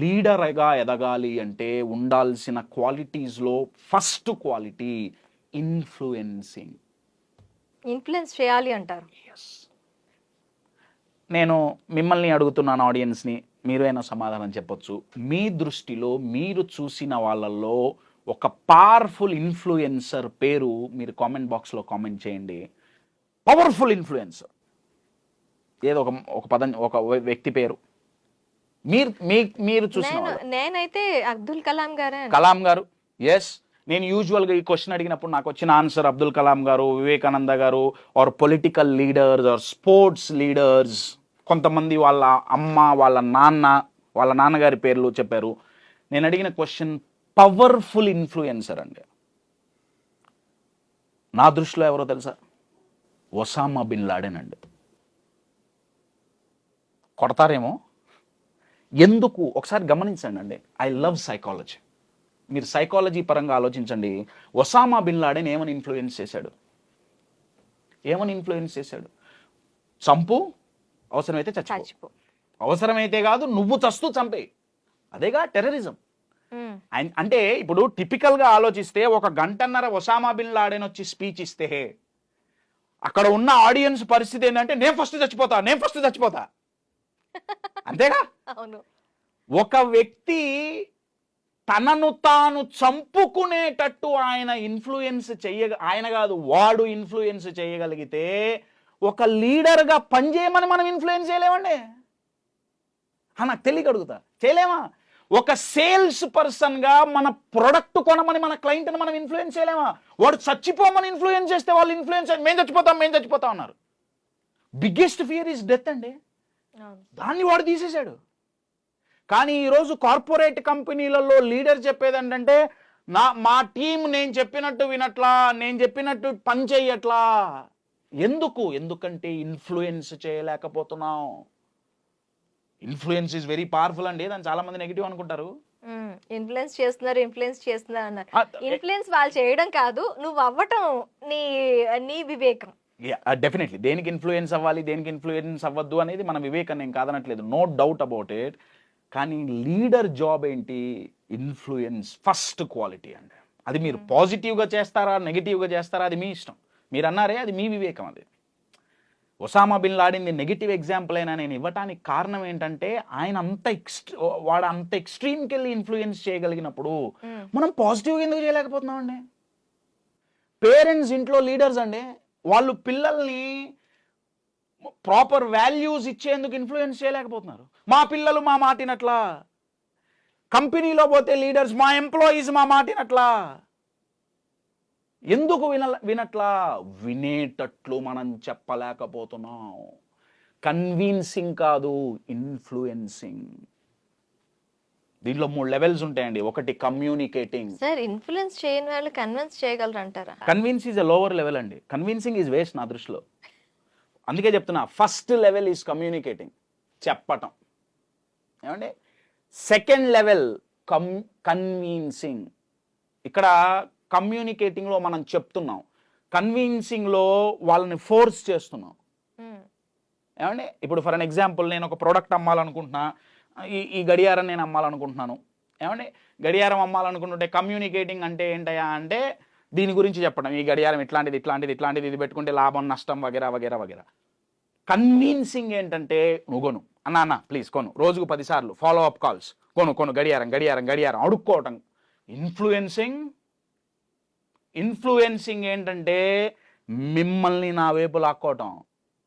లీడర్గా ఎదగాలి అంటే ఉండాల్సిన క్వాలిటీస్లో ఫస్ట్ క్వాలిటీ ఇన్ఫ్లుయెన్సింగ్. ఇన్ఫ్లుయెన్స్ చేయాలి అంటారు. నేను మిమ్మల్ని అడుగుతున్నాను, ఆడియన్స్ని, మీరైనా సమాధానం చెప్పొచ్చు. మీ దృష్టిలో మీరు చూసిన వాళ్ళల్లో ఒక పవర్ఫుల్ ఇన్ఫ్లుయెన్సర్ పేరు మీరు కామెంట్ బాక్స్లో కామెంట్ చేయండి. పవర్ఫుల్ ఇన్ఫ్లుయెన్సర్ ఏదో ఒక పదం, ఒక వ్యక్తి పేరు మీరు చూసిన. నేనైతే అబ్దుల్ కలాం గారే. కలాం గారు, ఎస్. నేను యూజువల్గా ఈ క్వశ్చన్ అడిగినప్పుడు నాకు వచ్చిన ఆన్సర్ అబ్దుల్ కలాం గారు, వివేకానంద గారు, or political leaders or sports leaders. కొంతమంది వాళ్ళ అమ్మ, వాళ్ళ నాన్నగారి పేర్లు చెప్పారు. నేను అడిగిన క్వశ్చన్ పవర్ఫుల్ ఇన్ఫ్లుయెన్సర్ అండి. నా దృష్టిలో ఎవరో తెలుసా? ఒసామా బిన్ లాడెన్ అండి. కొడతారేమో, ఎందుకు ఒకసారి గమనించండి అండి. I love psychology. మీరు సైకాలజీ పరంగా ఆలోచించండి. ఒసామా బిన్ లాడెన్ ఏమని ఇన్ఫ్లుయెన్స్ చేశాడు? చంపు, అవసరమైతే చచ్చిపో. అవసరమైతే కాదు, నువ్వు చస్తూ చంపే. అదేగా టెర్రరిజం. అంటే ఇప్పుడు టిపికల్గా ఆలోచిస్తే 1 గంటన్నర ఒసామా బిన్ లాడెన్ వచ్చి స్పీచ్ ఇస్తే అక్కడ ఉన్న ఆడియన్స్ పరిస్థితి ఏంటంటే నేను ఫస్ట్ చచ్చిపోతా అంతేగా. అవును. ఒక వ్యక్తి తనను తాను చంపుకునేటట్టు వాడు ఇన్ఫ్లుయెన్స్ చేయగలిగితే ఒక లీడర్గా పనిచేయమని మనం ఇన్ఫ్లుయెన్స్ చేయలేమండి. నాకు తెలియగలుగుతా, చేయలేమా? ఒక సేల్స్ పర్సన్గా మన ప్రొడక్ట్ కొనమని మన క్లయింట్ని మనం ఇన్ఫ్లుయెన్స్ చేయలేమా? వాడు చచ్చిపోమని ఇన్ఫ్లుయెన్స్ చేస్తే వాళ్ళు ఇన్ఫ్లుయెన్స్ మేము చచ్చిపోతాం అన్నారు. బిగ్గెస్ట్ ఫియర్ ఈజ్ డెత్ అండి. దాన్ని వాడు తీసేశాడు. కానీ ఈరోజు కార్పొరేట్ కంపెనీలలో లీడర్ చెప్పేది ఏంటంటే మా టీం నేను చెప్పినట్టు వినట్లా, నేను చెప్పినట్టు పని చెయ్యట్లా. ఎందుకంటే ఇన్ఫ్లుయెన్స్ చేయలేకపోతున్నాం. ఇన్ఫ్లుయెన్స్ ఈజ్ వెరీ పవర్ఫుల్ అండి. దాన్ని చాలా మంది నెగిటివ్ అనుకుంటారు. ఇన్ఫ్లుయెన్స్ చేస్తున్నారు అన్నారు. ఇన్ఫ్లుయెన్స్ వాళ్ళు చేయడం కాదు, నువ్వు అవ్వటం నీ వివేకం. డెఫినెట్లీ దేనికి ఇన్ఫ్లుయెన్స్ అవ్వాలి, దేనికి ఇన్ఫ్లుయెన్స్ అవ్వద్దు అనేది మన వివేకం, నేను కాదనట్లేదు, నో డౌట్ అబౌట్ ఇట్. కానీ లీడర్ జాబ్ ఏంటి? ఇన్ఫ్లుయెన్స్ ఫస్ట్ క్వాలిటీ అండి. అది మీరు పాజిటివ్గా చేస్తారా, నెగిటివ్గా చేస్తారా, అది మీ ఇష్టం. మీరు అన్నారే, అది మీ వివేకం. అది Osama bin Laden negative example అయినా నేను ఇవ్వటానికి కారణం ఏంటంటే ఆయన వాడు అంత ఎక్స్ట్రీమ్కి వెళ్ళి ఇన్ఫ్లుయెన్స్ చేయగలిగినప్పుడు మనం పాజిటివ్గా ఎందుకు చేయలేకపోతున్నామండి? పేరెంట్స్ ఇంట్లో లీడర్స్ అండి, వాళ్ళు పిల్లల్ని ప్రాపర్ వాల్యూస్ ఇచ్చేందుకు ఇన్ఫ్లుయెన్స్ చేయలేకపోతున్నారు. మా పిల్లలు మా మాటినట్లా. కంపెనీలో పోతే లీడర్స్ మా ఎంప్లాయీస్ మా మాటినట్లా. ఎందుకు వినట్లా? వినేటట్లు మనం చెప్పలేకపోతున్నాం. కన్విన్సింగ్ కాదు, ఇన్ఫ్లుయెన్సింగ్. దీంట్లో 3 లెవెల్స్ ఉంటాయండి. ఒకటి కమ్యూనికేటింగ్. సార్, ఇన్ఫ్లుయెన్స్ చేయని వాళ్ళు కన్విన్స్ చేయగలరు అంటారా? Convince is a lower level అండి. కన్విన్సింగ్ ఈజ్ వేస్ట్ నా దృష్టిలో. అందుకే చెప్తున్నా, ఫస్ట్ లెవెల్ ఈజ్ కమ్యూనికేటింగ్, చెప్పటం. ఏమండి? Second level convincing. ఇక్కడ కమ్యూనికేటింగ్లో మనం చెప్తున్నాం, కన్విన్సింగ్లో వాళ్ళని ఫోర్స్ చేస్తున్నాం. ఏమండి? ఇప్పుడు ఫర్ అన్ ఎగ్జాంపుల్, నేను ఒక ప్రోడక్ట్ అమ్మాలనుకుంటున్నా, ఈ గడియారం నేను అమ్మాలనుకుంటున్నాను. ఏమండి? గడియారం అమ్మాలనుకుంటుంటే కమ్యూనికేటింగ్ అంటే ఏంటయా అంటే దీని గురించి చెప్పడం. ఈ గడియారం ఇట్లాంటిది, ఇది పెట్టుకుంటే లాభం నష్టం వగేరా. కన్విన్సింగ్ ఏంటంటే నువ్వు కొను అన్నా ప్లీజ్ కొను, రోజుకు 10 సార్లు ఫాలో అప్ కాల్స్, కొను గడియారం అడుక్కోవటం. ఇన్ఫ్లుయెన్సింగ్ ఏంటంటే మిమ్మల్ని నా వైపు లాక్కోవటం.